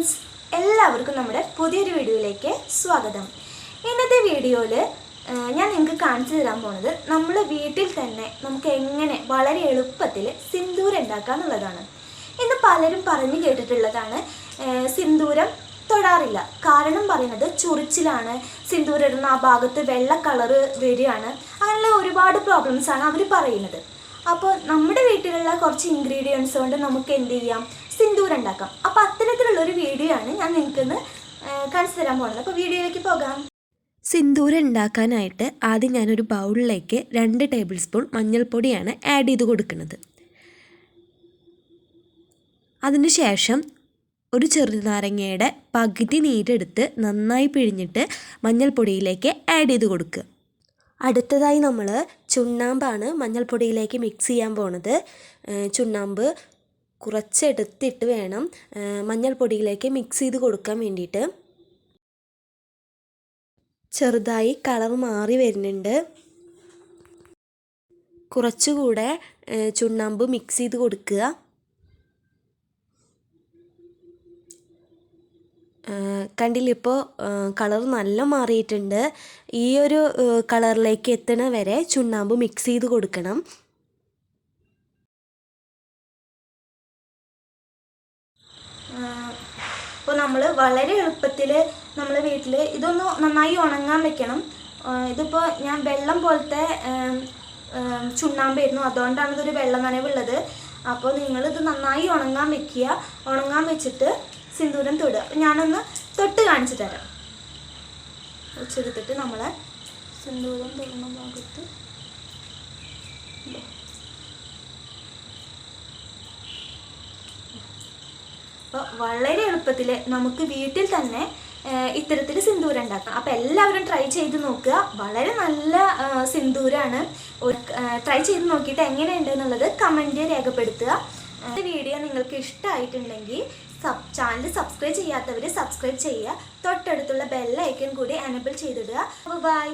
Friends, എല്ലാവർക്കും നമ്മുടെ പുതിയൊരു വീഡിയോയിലേക്ക് സ്വാഗതം. ഇന്നത്തെ വീഡിയോയിൽ ഞാൻ നിങ്ങൾക്ക് കാണിച്ചു തരാൻ പോകുന്നത് നമ്മൾ വീട്ടിൽ തന്നെ നമുക്ക് എങ്ങനെ വളരെ എളുപ്പത്തിൽ സിന്ദൂരം ഉണ്ടാക്കുക എന്നുള്ളതാണ്. ഇന്ന് പലരും പറഞ്ഞു കേട്ടിട്ടുള്ളതാണ് സിന്ദൂരം തൊടാറില്ല. കാരണം പറയുന്നത് ചൊറിച്ചിലാണ്, സിന്ദൂരം ഇടുന്ന ആ ഭാഗത്ത് വെള്ള കളറ് വരികയാണ്, അങ്ങനെയുള്ള ഒരുപാട് പ്രോബ്ലംസാണ് അവർ പറയുന്നത്. അപ്പോൾ നമ്മുടെ വീട്ടിലുള്ള കുറച്ച് ഇൻഗ്രീഡിയൻസ് കൊണ്ട് നമുക്ക് എന്ത് ചെയ്യാം, സിന്ദൂരം ഉണ്ടാക്കാം. അപ്പോൾ അത്തരത്തിലുള്ളൊരു വീഡിയോ ആണ് ഞാൻ നിങ്ങൾക്കിന്ന് കാണിച്ചു തരാൻ പോകുന്നത്. അപ്പോൾ വീഡിയോയിലേക്ക് പോകാം. സിന്ദൂരം ഉണ്ടാക്കാനായിട്ട് ആദ്യം ഞാനൊരു ബൗളിലേക്ക് 2 ടേബിൾ സ്പൂൺ മഞ്ഞൾപ്പൊടിയാണ് ആഡ് ചെയ്ത് കൊടുക്കുന്നത്. അതിനുശേഷം ഒരു ചെറുനാരങ്ങയുടെ പകുതി നീരെടുത്ത് നന്നായി പിഴിഞ്ഞിട്ട് മഞ്ഞൾപ്പൊടിയിലേക്ക് ആഡ് ചെയ്ത് കൊടുക്കുക. അടുത്തതായി നമ്മൾ ചുണ്ണാമ്പാണ് മഞ്ഞൾപ്പൊടിയിലേക്ക് മിക്സ് ചെയ്യാൻ പോണത്. ചുണ്ണാമ്പ് കുറച്ചെടുത്തിട്ട് വേണം മഞ്ഞൾപ്പൊടിയിലേക്ക് മിക്സ് ചെയ്ത് കൊടുക്കാൻ വേണ്ടിയിട്ട്. ചെറുതായി കളർ മാറി വരുന്നുണ്ട്. കുറച്ചുകൂടെ ചുണ്ണാമ്പ് മിക്സ് ചെയ്ത് കൊടുക്കുക. കണ്ടില്ലിപ്പോൾ കളർ നല്ല മാറിയിട്ടുണ്ട്. ഈ ഒരു കളറിലേക്ക് എത്തണ വരെ ചുണ്ണാമ്പ് മിക്സ് ചെയ്ത് കൊടുക്കണം. അപ്പോൾ നമ്മൾ വളരെ എളുപ്പത്തിൽ നമ്മൾ വീട്ടിൽ ഇതൊന്ന് നന്നായി ഉണങ്ങാൻ വെക്കണം. ഇതിപ്പോൾ ഞാൻ വെള്ളം പോലത്തെ ചുണ്ണാമ്പായിരുന്നു, അതുകൊണ്ടാണ് ഇതൊരു വെള്ള നനവുള്ളത്. അപ്പോൾ നിങ്ങളിത് നന്നായി ഉണങ്ങാൻ വെക്കുക. ഉണങ്ങാൻ വെച്ചിട്ട് സിന്ദൂരം തൊടുക. അപ്പോൾ ഞാനൊന്ന് തൊട്ട് കാണിച്ചു തരാം. വെച്ചെടുത്തിട്ട് നമ്മളെ സിന്ദൂരം തൊടുന്ന ഭാഗത്ത് അപ്പോൾ വളരെ എളുപ്പത്തിൽ നമുക്ക് വീട്ടിൽ തന്നെ ഇത്തരത്തിൽ സിന്ദൂരം ഉണ്ടാക്കാം. അപ്പോൾ എല്ലാവരും ട്രൈ ചെയ്ത് നോക്കുക. വളരെ നല്ല സിന്ദൂരാണ്. ട്രൈ ചെയ്ത് നോക്കിയിട്ട് എങ്ങനെയുണ്ട് എന്നുള്ളത് കമൻറ്റ് രേഖപ്പെടുത്തുക. ഈ വീഡിയോ നിങ്ങൾക്ക് ഇഷ്ടമായിട്ടുണ്ടെങ്കിൽ ചാനൽ സബ്സ്ക്രൈബ് ചെയ്യാത്തവർ സബ്സ്ക്രൈബ് ചെയ്യുക. തൊട്ടടുത്തുള്ള ബെൽ ഐക്കൺ കൂടി എനേബിൾ ചെയ്തിടുക. ബൈ.